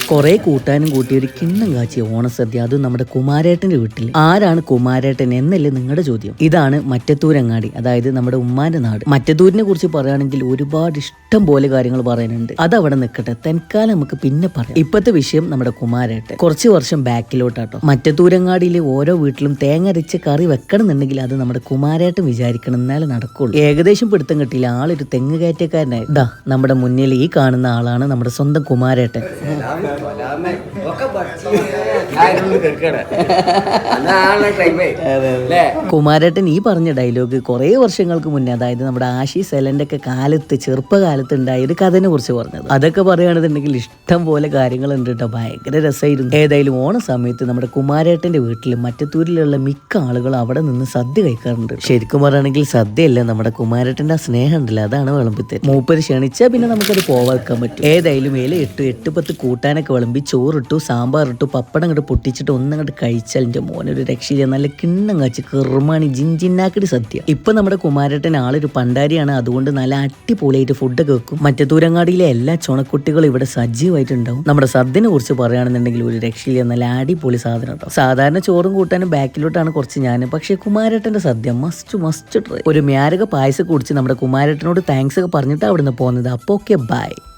കുറെ കൂട്ടാനും കൂട്ടി ഒരു കിണ്ണം കാച്ചിയ ഓണസദ്യ, അത് നമ്മുടെ കുമാരേട്ടന്റെ വീട്ടിൽ. ആരാണ് കുമാരേട്ടൻ എന്നല്ലേ നിങ്ങളുടെ ചോദ്യം? ഇതാണ് മറ്റത്തൂരങ്ങാടി, അതായത് നമ്മുടെ ഉമ്മാന്റെ നാട്. മറ്റത്തൂരിനെ കുറിച്ച് പറയുകയാണെങ്കിൽ ഒരുപാട് ഇഷ്ടം പോലെ കാര്യങ്ങൾ പറയാനുണ്ട്. അതവിടെ നിൽക്കട്ടെ, തൽക്കാലം നമുക്ക് പിന്നെ പറയാം. ഇപ്പോഴത്തെ വിഷയം നമ്മുടെ കുമാരേട്ടൻ. കുറച്ച് വർഷം ബാക്കിലോട്ടാട്ടോ. മറ്റത്തൂരങ്ങാടിയിലെ ഓരോ വീട്ടിലും തേങ്ങ അരച്ച കറി വെക്കണം എന്നുണ്ടെങ്കിൽ അത് നമ്മുടെ കുമാരേട്ടൻ വിചാരിക്കണം, എന്നാലേ നടക്കുള്ളൂ. ഏകദേശം പിടുത്തം കിട്ടിയില്ല. ആളൊരു തെങ്ങ് കയറ്റക്കാരനായി. ഇതാ നമ്മുടെ മുന്നിൽ ഈ കാണുന്ന ആളാണ് നമ്മുടെ സ്വന്തം കുമാരേട്ടൻ. കുമാരേട്ടൻ ഈ പറഞ്ഞ ഡയലോഗ് കുറെ വർഷങ്ങൾക്ക് മുന്നേ, അതായത് നമ്മുടെ ആശി സെലന്റെ ഒക്കെ കാലത്ത്, ചെറുപ്പകാലത്ത് ഉണ്ടായ ഒരു കഥനെ കുറിച്ച് പറഞ്ഞത്. അതൊക്കെ പറയുകയാണെന്നുണ്ടെങ്കിൽ ഇഷ്ടം പോലെ കാര്യങ്ങളുണ്ട് കേട്ടോ. ഭയങ്കര രസമായിരുന്നു. ഏതായാലും ഓണ സമയത്ത് നമ്മുടെ കുമാരേട്ടന്റെ വീട്ടിൽ മറ്റത്തൂരിലുള്ള മിക്ക ആളുകളും അവിടെ നിന്ന് സദ്യ കഴിക്കാറുണ്ട്. ശരിക്കും പറയുകയാണെങ്കിൽ സദ്യയല്ല, നമ്മുടെ കുമാരേട്ടന്റെ ആ സ്നേഹം ഉണ്ടല്ലോ, അതാണ് വിളമ്പിത്തരും. മൂപ്പര് ക്ഷണിച്ചാൽ പിന്നെ നമുക്കത് പോവാക്കാൻ പറ്റും. ഏതായാലും ഇല ഇട്ടു, 8-10 കൂട്ടാനൊക്കെ വിളമ്പി, ചോറിട്ടു, സാമ്പാറിട്ടു, പപ്പടം അങ്ങോട്ട് പൊട്ടിച്ചിട്ട് ഒന്നങ്ങോട്ട് കഴിച്ചാൽ എൻ്റെ മോനൊരു രക്ഷയില്ല. നല്ല കിണ്ണം കാച്ചി കെറുമാണി ജിഞ്ചിന്നാക്കിട്ട് സദ്യ. ഇപ്പൊ നമ്മുടെ കുമാരേട്ടൻ ആളൊരു പണ്ടാരിയാണ്, അതുകൊണ്ട് നല്ല അടിപൊളിയായിട്ട് ഫുഡൊക്കെ വെക്കും. മറ്റത്തൂരങ്ങാടിയിലെ എല്ലാ ചുണക്കുട്ടികളും ഇവിടെ സജീവമായിട്ടുണ്ടാവും. നമ്മുടെ സദ്യനെ കുറിച്ച് പറയുകയാണെന്നുണ്ടെങ്കിൽ ഒരു രക്ഷയില്ല, നല്ല അടിപൊളി സാധനം കേട്ടോ. സാധാരണ ചോറും കൂട്ടാനും ബാക്കിലോട്ടാണ് കുറച്ച് ഞാൻ, പക്ഷേ കുമാരേട്ടന്റെ സദ്യ മസ്റ്റ് ട്രൈ. ഒരു മ്യാരക പായസം കുടിച്ച് നമ്മുടെ കുമാരേട്ടനോട് താങ്ക്സ് ഒക്കെ പറഞ്ഞിട്ട് അവിടുന്ന് പോകുന്നത്. അപ്പോൾ ഓക്കെ, ബൈ.